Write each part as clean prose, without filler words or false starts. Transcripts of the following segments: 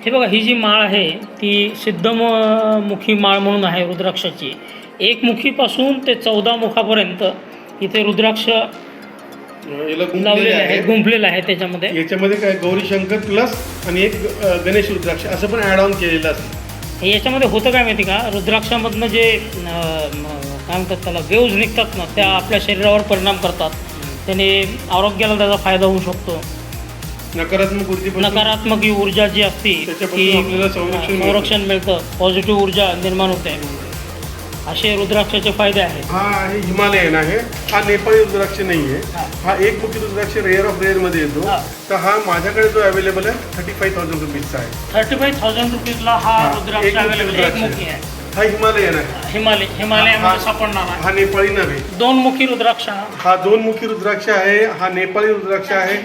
हे बघा, ही जी माळ आहे ती सिद्धमुखी माळ म्हणून आहे रुद्राक्षाची. 1 मुखीपासून ते 14 मुखापर्यंत इथे रुद्राक्ष लावलेले आहे, गुंफलेलं आहे. त्याच्यामध्ये काय गौरी शंकर प्लस आणि एक गणेश रुद्राक्ष असं पण ॲड ऑन केलेलं असतं. याच्यामध्ये होतं काय माहिती का, रुद्राक्षामधनं जे काय म्हणतात त्याला वेव्ज निघतात ना, त्या आपल्या शरीरावर परिणाम करतात. त्याने आरोग्याला त्याचा फायदा होऊ शकतो. नकारात्मक ऊर्जा जी असते ती संरक्षण मिळतं, पॉझिटिव्ह ऊर्जा निर्माण होते. असे रुद्राक्षाचे फायदे आहेत. हा आहे हिमालयन आहे, हा नेपाळी रुद्राक्ष नाही आहे. हा 1 मुखी रुद्राक्ष रेअर ऑफ रेअरमध्ये येतो. तर हा माझ्याकडे जो अवेलेबल आहे 35,000 रुपीजचा आहे. 35,000 रुपीजला हा रुद्राक्ष अवेलेबल आहे. 1 मुखी आहे. हा हिमालयन आहे. हिमालयामध्ये सापडणार आहे. हा नेपाळी नव्हे. 2 मुखी रुद्राक्ष. हा 2 मुखी रुद्राक्ष आहे. हा नेपाळी रुद्राक्ष आहे.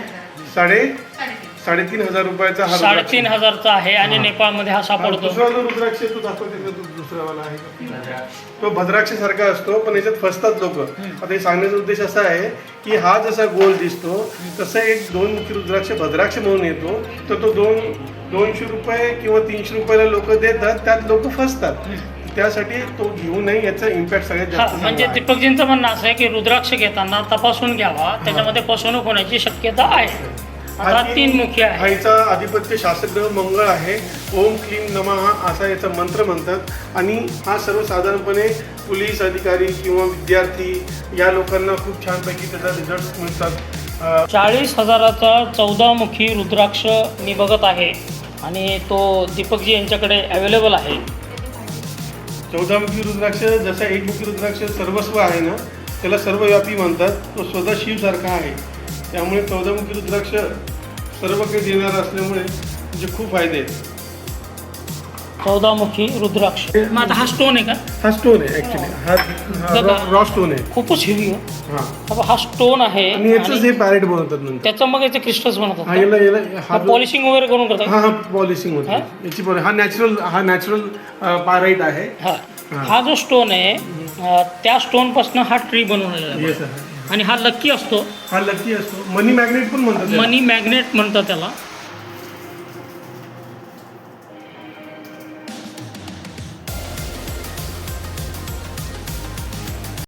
3,500 रुपयाचा हा 3,500चा आहे आणि नेपाळमध्ये हा सापडतो. दुसरा जो रुद्राक्ष तो दाखवते दुसरावाला आहे तो भद्राक्षासारखा असतो, पण याच्यात फसतात लोक. आता हे सांगण्याचा उद्देश असा आहे की हा जसा गोल दिसतो तसा एक 2 मुखी रुद्राक्ष भद्राक्ष म्हणून येतो. तर तो 200 रुपये किंवा 300 रुपयाला लोक देतात, त्यात लोक फसतात. त्यासाठी तो घेऊ नये, याचा इम्पॅक्ट सगळ्यात जास्त. म्हणजे दीपकजींचं म्हणणं असं आहे की रुद्राक्ष घेताना तपासून घ्यावा, त्याच्यामध्ये फसवणूक होण्याची शक्यता आहे. आता 3 मुखी आहे. हा याचा अधिपत्य शासकग्रह मंगळ आहे. ओम क्लीम नमः असा याचा मंत्र म्हणतात. आणि हा सर्वसाधारणपणे पोलीस अधिकारी किंवा विद्यार्थी या लोकांना खूप छानपैकी त्याचा रिझल्ट मिळतात. 40,000चा 14 मुखी रुद्राक्ष मी बघत आहे आणि तो दीपकजी यांच्याकडे अवेलेबल आहे. 14 मुखी रुद्राक्ष जसा 1 मुखी रुद्राक्ष सर्वस्व आहे ना, त्याला सर्वव्यापी म्हणतात. तो स्वतः शिवसारखा आहे. त्यामुळे 14 मुखी रुद्राक्ष सर्व काही देणार असल्यामुळे म्हणजे खूप फायदे आहेत. 14 मुखी रुद्राक्ष. मग आता हा स्टोन आहे का? हा स्टोन आहे ऍक्च्युली. हा रॉ स्टोन आहे. खूपच हेवी आहे. हा स्टोन आहे आणि याचंच हे पॅरेट बनवतात नंतर. त्याचं मग याचे क्रिस्टल्स बनवतात. याला पॉलिशिंग वगैरे करून करतात. हा पॉलिशिंग होते याची. हा नॅचरल पॅरेट आहे. हा जो स्टोन आहे त्या स्टोन पासून हा ट्री बनवलेला आहे. आणि हा लक्की असतो. मनी मॅग्नेट पण म्हणतात. मनी मॅग्नेट म्हणतात त्याला.